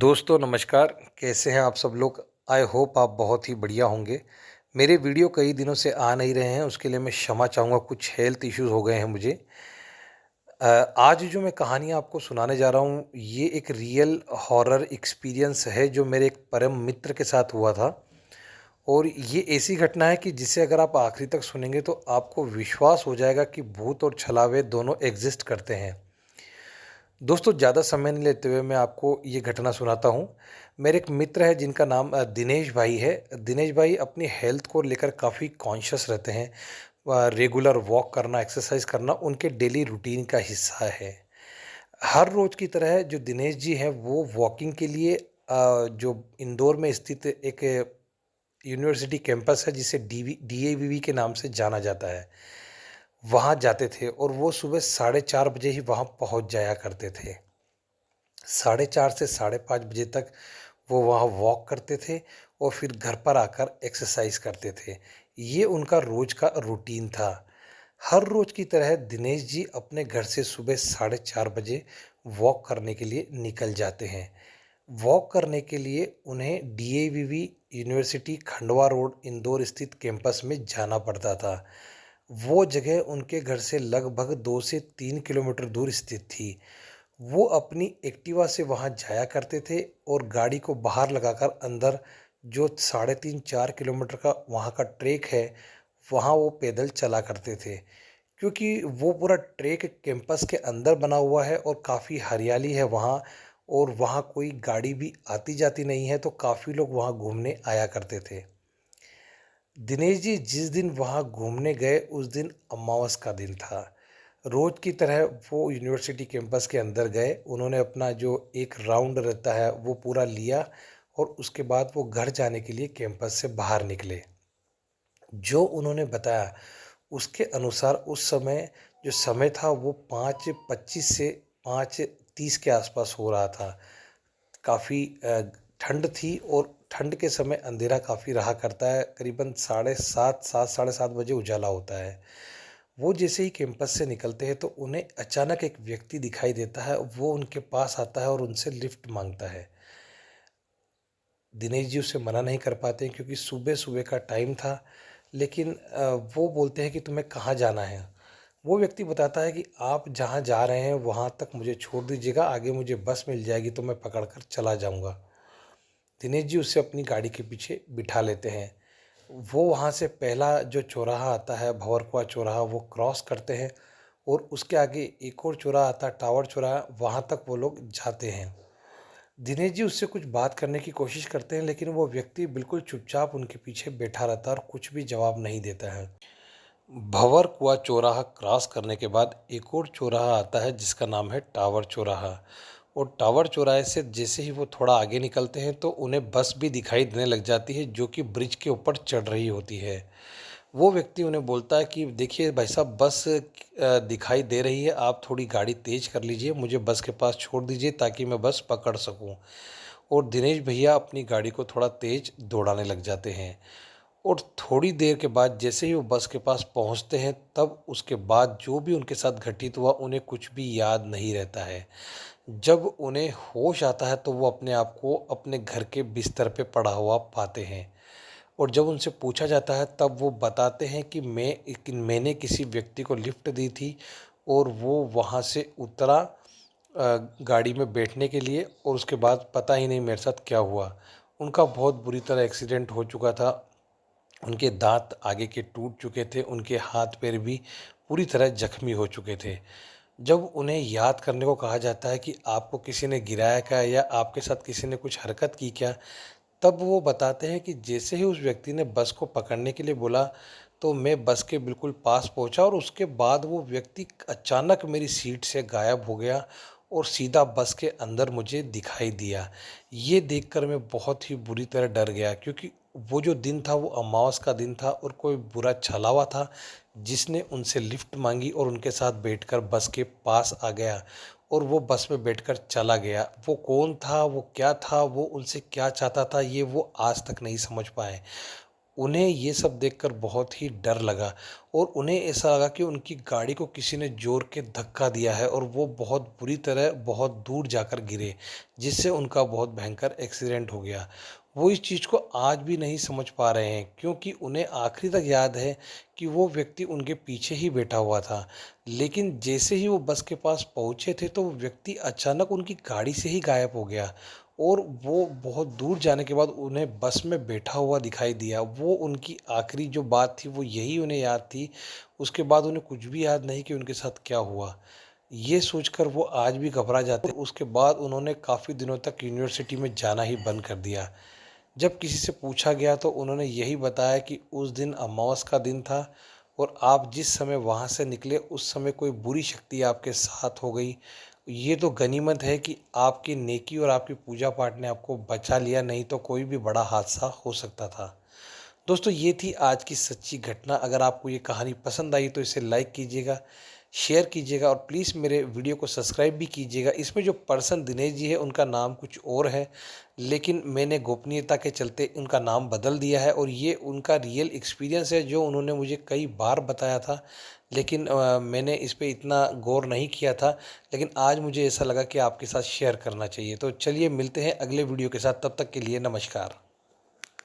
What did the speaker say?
दोस्तों नमस्कार। कैसे हैं आप सब लोग? आई होप आप बहुत ही बढ़िया होंगे। मेरे वीडियो कई दिनों से आ नहीं रहे हैं, उसके लिए मैं क्षमा चाहूँगा। कुछ हेल्थ इश्यूज़ हो गए हैं मुझे। आज जो मैं कहानी आपको सुनाने जा रहा हूँ, ये एक रियल हॉरर एक्सपीरियंस है जो मेरे एक परम मित्र के साथ हुआ था। और ये ऐसी घटना है कि जिसे अगर आप आखिरी तक सुनेंगे तो आपको विश्वास हो जाएगा कि भूत और छलावे दोनों एग्जिस्ट करते हैं। दोस्तों, ज़्यादा समय नहीं लेते हुए मैं आपको ये घटना सुनाता हूँ। मेरे एक मित्र है जिनका नाम दिनेश भाई है। दिनेश भाई अपनी हेल्थ को लेकर काफ़ी कॉन्शियस रहते हैं। रेगुलर वॉक करना, एक्सरसाइज करना उनके डेली रूटीन का हिस्सा है। हर रोज़ की तरह जो दिनेश जी हैं वो वॉकिंग के लिए जो इंदौर में स्थित एक यूनिवर्सिटी कैंपस है जिसे डीएवीवी के नाम से जाना जाता है, वहाँ जाते थे और वो सुबह 4:30 बजे ही वहाँ पहुँच जाया करते थे। 4:30 से 5:30 बजे तक वो वहाँ वॉक करते थे और फिर घर पर आकर एक्सरसाइज करते थे। ये उनका रोज का रूटीन था। हर रोज की तरह दिनेश जी अपने घर से सुबह 4:30 बजे वॉक करने के लिए निकल जाते हैं। वॉक करने के लिए उन्हें DAVV university Khandwa road Indore स्थित कैंपस में जाना पड़ता था। वो जगह उनके घर से लगभग 2 से 3 किलोमीटर दूर स्थित थी। वो अपनी एक्टिवा से वहाँ जाया करते थे और गाड़ी को बाहर लगाकर अंदर जो 3.5-4 किलोमीटर का वहाँ का ट्रैक है, वहाँ वो पैदल चला करते थे। क्योंकि वो पूरा ट्रैक कैंपस के अंदर बना हुआ है और काफ़ी हरियाली है वहाँ, और वहाँ कोई गाड़ी भी आती जाती नहीं है, तो काफ़ी लोग वहाँ घूमने आया करते थे। दिनेश जी जिस दिन वहाँ घूमने गए उस दिन अमावस का दिन था। रोज की तरह वो यूनिवर्सिटी कैंपस के अंदर गए। उन्होंने अपना जो एक राउंड रहता है वो पूरा लिया और उसके बाद वो घर जाने के लिए कैंपस से बाहर निकले। जो उन्होंने बताया उसके अनुसार उस समय जो समय था वो 5:25 से 5:30 के आसपास हो रहा था। काफ़ी ठंड थी और ठंड के समय अंधेरा काफ़ी रहा करता है। करीबन 7:30 7:30 बजे उजाला होता है। वो जैसे ही कैंपस से निकलते हैं तो उन्हें अचानक एक व्यक्ति दिखाई देता है। वो उनके पास आता है और उनसे लिफ्ट मांगता है। दिनेश जी उसे मना नहीं कर पाते हैं क्योंकि सुबह सुबह का टाइम था। लेकिन वो बोलते हैं कि तुम्हें कहाँ जाना है। वो व्यक्ति बताता है कि आप जहाँ जा रहे हैं वहाँ तक मुझे छोड़ दीजिएगा, आगे मुझे बस मिल जाएगी तो मैं पकड़ कर चला जाऊँगा। दिनेश जी उसे अपनी गाड़ी के पीछे बिठा लेते हैं। वो वहाँ से पहला जो चौराहा आता है भंवरकुआ चौराहा, वो क्रॉस करते हैं और उसके आगे एक और चौराहा आता है टावर चौराहा, वहाँ तक वो लोग जाते हैं। दिनेश जी उससे कुछ बात करने की कोशिश करते हैं लेकिन वो व्यक्ति बिल्कुल चुपचाप उनके पीछे बैठा रहता है और कुछ भी जवाब नहीं देता है। भंवर कुआं चौराहा क्रॉस करने के बाद एक और चौराहा आता है जिसका नाम है टावर चौराहा। और टावर चौराहे से जैसे ही वो थोड़ा आगे निकलते हैं तो उन्हें बस भी दिखाई देने लग जाती है जो कि ब्रिज के ऊपर चढ़ रही होती है। वो व्यक्ति उन्हें बोलता है कि देखिए भाई साहब, बस दिखाई दे रही है, आप थोड़ी गाड़ी तेज कर लीजिए, मुझे बस के पास छोड़ दीजिए ताकि मैं बस पकड़ सकूं। और दिनेश भैया अपनी गाड़ी को थोड़ा तेज दौड़ाने लग जाते हैं। और थोड़ी देर के बाद जैसे ही वो बस के पास पहुंचते हैं तब उसके बाद जो भी उनके साथ घटित हुआ उन्हें कुछ भी याद नहीं रहता है। जब उन्हें होश आता है तो वो अपने आप को अपने घर के बिस्तर पे पड़ा हुआ पाते हैं। और जब उनसे पूछा जाता है तब वो बताते हैं कि मैंने किसी व्यक्ति को लिफ्ट दी थी और वो वहाँ से उतरा गाड़ी में बैठने के लिए, और उसके बाद पता ही नहीं मेरे साथ क्या हुआ। उनका बहुत बुरी तरह एक्सीडेंट हो चुका था। उनके दांत आगे के टूट चुके थे, उनके हाथ पैर भी पूरी तरह जख्मी हो चुके थे। जब उन्हें याद करने को कहा जाता है कि आपको किसी ने गिराया क्या या आपके साथ किसी ने कुछ हरकत की क्या, तब वो बताते हैं कि जैसे ही उस व्यक्ति ने बस को पकड़ने के लिए बोला तो मैं बस के बिल्कुल पास पहुंचा और उसके बाद वो व्यक्ति अचानक मेरी सीट से गायब हो गया और सीधा बस के अंदर मुझे दिखाई दिया। ये देखकर मैं बहुत ही बुरी तरह डर गया क्योंकि वो जो दिन था वो अमावस का दिन था और कोई बुरा छलावा था जिसने उनसे लिफ्ट मांगी और उनके साथ बैठकर बस के पास आ गया और वो बस में बैठकर चला गया। वो कौन था, वो क्या था, वो उनसे क्या चाहता था, ये वो आज तक नहीं समझ पाए। उन्हें ये सब देखकर बहुत ही डर लगा और उन्हें ऐसा लगा कि उनकी गाड़ी को किसी ने ज़ोर के धक्का दिया है और वो बहुत बुरी तरह बहुत दूर जाकर गिरे, जिससे उनका बहुत भयंकर एक्सीडेंट हो गया। वो इस चीज़ को आज भी नहीं समझ पा रहे हैं क्योंकि उन्हें आखिरी तक याद है कि वो व्यक्ति उनके पीछे ही बैठा हुआ था। लेकिन जैसे ही वो बस के पास पहुँचे थे तो वो व्यक्ति अचानक उनकी गाड़ी से ही गायब हो गया और वो बहुत दूर जाने के बाद उन्हें बस में बैठा हुआ दिखाई दिया। वो उनकी आखिरी जो बात थी वो यही उन्हें याद थी। उसके बाद उन्हें कुछ भी याद नहीं कि उनके साथ क्या हुआ। ये सोचकर वो आज भी घबरा जाते हैं। उसके बाद उन्होंने काफ़ी दिनों तक यूनिवर्सिटी में जाना ही बंद कर दिया। जब किसी से पूछा गया तो उन्होंने यही बताया कि उस दिन अमावस का दिन था और आप जिस समय वहाँ से निकले उस समय कोई बुरी शक्ति आपके साथ हो गई। ये तो गनीमत है कि आपकी नेकी और आपकी पूजा पाठ ने आपको बचा लिया, नहीं तो कोई भी बड़ा हादसा हो सकता था। दोस्तों ये थी आज की सच्ची घटना। अगर आपको ये कहानी पसंद आई तो इसे लाइक कीजिएगा, शेयर कीजिएगा और प्लीज़ मेरे वीडियो को सब्सक्राइब भी कीजिएगा। इसमें जो पर्सन दिनेश जी है उनका नाम कुछ और है, लेकिन मैंने गोपनीयता के चलते उनका नाम बदल दिया है और ये उनका रियल एक्सपीरियंस है जो उन्होंने मुझे कई बार बताया था। लेकिन मैंने इस पे इतना गौर नहीं किया था, लेकिन आज मुझे ऐसा लगा कि आपके साथ शेयर करना चाहिए। तो चलिए मिलते हैं अगले वीडियो के साथ, तब तक के लिए नमस्कार।